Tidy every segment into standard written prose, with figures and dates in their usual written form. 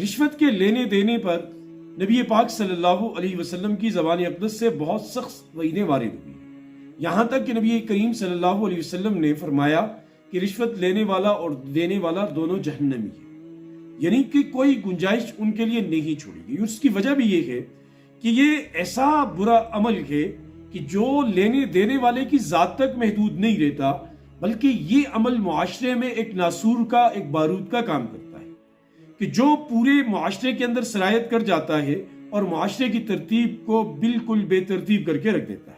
رشوت کے لینے دینے پر نبی پاک صلی اللہ علیہ وسلم کی زبان اقدس سے بہت سخت وعیدیں وارد ہوئی، یہاں تک کہ نبی کریم صلی اللہ علیہ وسلم نے فرمایا کہ رشوت لینے والا اور دینے والا دونوں جہنمی ہیں، یعنی کہ کوئی گنجائش ان کے لیے نہیں چھوڑی گئی۔ اس کی وجہ بھی یہ ہے کہ یہ ایسا برا عمل ہے کہ جو لینے دینے والے کی ذات تک محدود نہیں رہتا، بلکہ یہ عمل معاشرے میں ایک ناسور کا، ایک بارود کا کام کرتا ہے کہ جو پورے معاشرے کے اندر سرایت کر جاتا ہے اور معاشرے کی ترتیب کو بالکل بے ترتیب کر کے رکھ دیتا ہے۔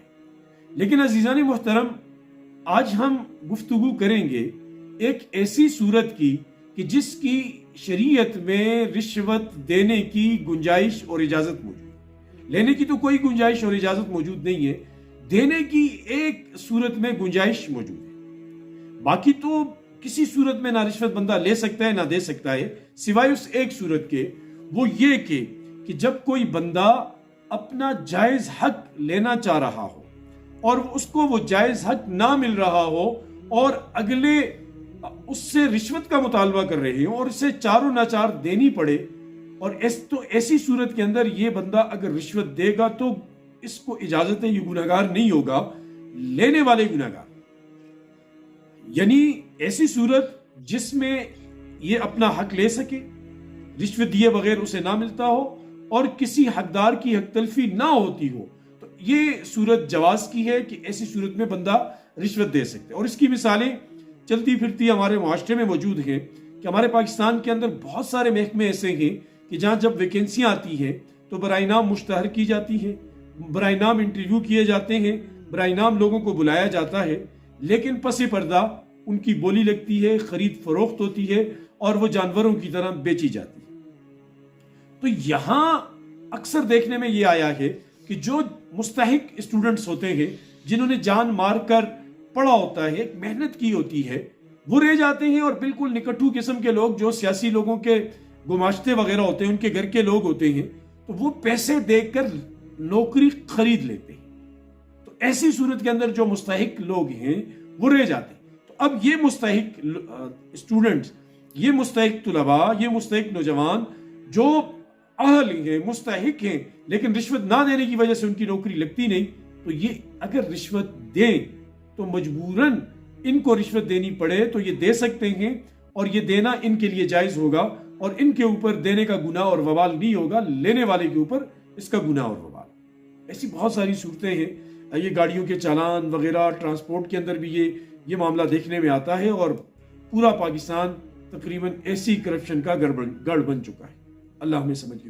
لیکن عزیزان محترم، آج ہم گفتگو کریں گے ایک ایسی صورت کی کہ جس کی شریعت میں رشوت دینے کی گنجائش اور اجازت موجود ہے۔ لینے کی تو کوئی گنجائش اور اجازت موجود نہیں ہے، دینے کی ایک صورت میں گنجائش موجود ہے۔ باقی تو کسی صورت میں نہ رشوت بندہ لے سکتا ہے نہ دے سکتا ہے، سوائے اس ایک صورت کے، وہ یہ کہ جب کوئی بندہ اپنا جائز حق لینا چاہ رہا ہو اور اس کو وہ جائز حق نہ مل رہا ہو اور اگلے اس سے رشوت کا مطالبہ کر رہے ہوں اور اسے چاروں ناچار دینی پڑے، اور ایسی صورت کے اندر یہ بندہ اگر رشوت دے گا تو اس کو اجازت ہے، یہ گناہگار نہیں ہوگا، لینے والے گناہگار۔ یعنی ایسی صورت جس میں یہ اپنا حق لے سکے، رشوت دیے بغیر اسے نہ ملتا ہو اور کسی حقدار کی حق تلفی نہ ہوتی ہو، تو یہ صورت جواز کی ہے کہ ایسی صورت میں بندہ رشوت دے سکتے۔ اور اس کی مثالیں چلتی پھرتی ہمارے معاشرے میں موجود ہیں کہ ہمارے پاکستان کے اندر بہت سارے محکمے ایسے ہیں کہ جہاں جب ویکینسیاں آتی ہیں تو برائے نام مشتہر کی جاتی ہیں، برائے نام انٹرویو کیے جاتے ہیں، برائے نام لوگوں کو بلایا جاتا ہے، لیکن پس پردہ ان کی بولی لگتی ہے، خرید فروخت ہوتی ہے اور وہ جانوروں کی طرح بیچی جاتی ہے۔ تو یہاں اکثر دیکھنے میں یہ آیا ہے کہ جو مستحق اسٹوڈنٹس ہوتے ہیں، جنہوں نے جان مار کر پڑھا ہوتا ہے، محنت کی ہوتی ہے، وہ رہ جاتے ہیں، اور بالکل نکٹھو قسم کے لوگ جو سیاسی لوگوں کے گماشتے وغیرہ ہوتے ہیں، ان کے گھر کے لوگ ہوتے ہیں، تو وہ پیسے دے کر نوکری خرید لیتے ہیں۔ تو ایسی صورت کے اندر جو مستحق لوگ ہیں وہ رہ جاتے ہیں۔ تو اب یہ مستحق اسٹوڈنٹس، یہ مستحق طلباء، یہ مستحق نوجوان جو اہل ہیں، مستحق ہیں، لیکن رشوت نہ دینے کی وجہ سے ان کی نوکری لگتی نہیں، تو یہ اگر رشوت دیں تو مجبوراً ان کو رشوت دینی پڑے تو یہ دے سکتے ہیں، اور یہ دینا ان کے لیے جائز ہوگا، اور ان کے اوپر دینے کا گناہ اور وبال نہیں ہوگا، لینے والے کے اوپر اس کا گناہ اور وبال۔ ایسی بہت ساری صورتیں ہیں، یہ گاڑیوں کے چالان وغیرہ، ٹرانسپورٹ کے اندر بھی یہ معاملہ دیکھنے میں آتا ہے، اور پورا پاکستان تقریباً ایسی کرپشن کا گڑھ بن چکا ہے۔ اللہ ہمیں سمجھ کی